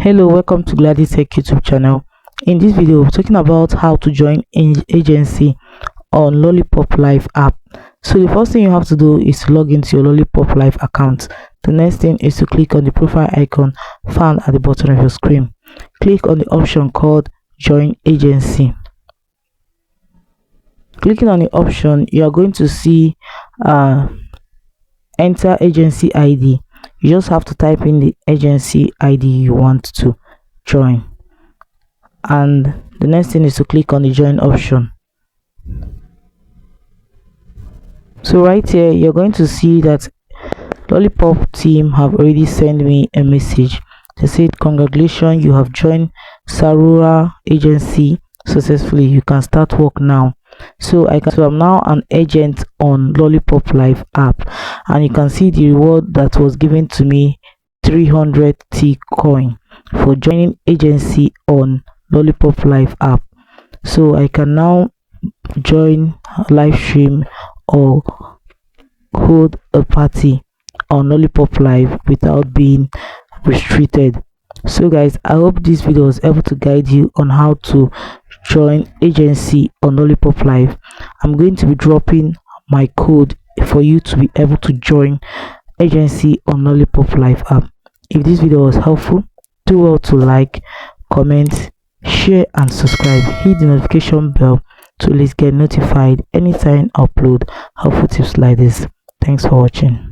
Hello, welcome to Gladys Tech YouTube channel. In this video, we're talking about how to join agency on Lollipop Live app. So the first thing you have to do is to log into your Lollipop Live account. The next thing is to click on the profile icon found at the bottom of your screen. Click on the option called Join Agency. Clicking on the option, you are going to see enter agency ID. You just have to type in the agency ID you want to join, and the next thing is to click on the join option. So right here, you're going to see that Lollipop team have already sent me a message. They said, congratulations, you have joined Sarura agency successfully. You can start work now. So I'm now an agent on Lollipop Live app, and you can see the reward that was given to me, 300 T coin, for joining agency on Lollipop Live app. So I can now join live stream or hold a party on Lollipop Live without being restricted. So guys, I hope this video was able to guide you on how to join agency on Lollipop Live. I'm going to be dropping my code for you to be able to join agency on Lollipop Live app. If this video was helpful, do well to like, comment, share and subscribe. Hit the notification bell to at least get notified anytime I upload helpful tips like this. Thanks for watching.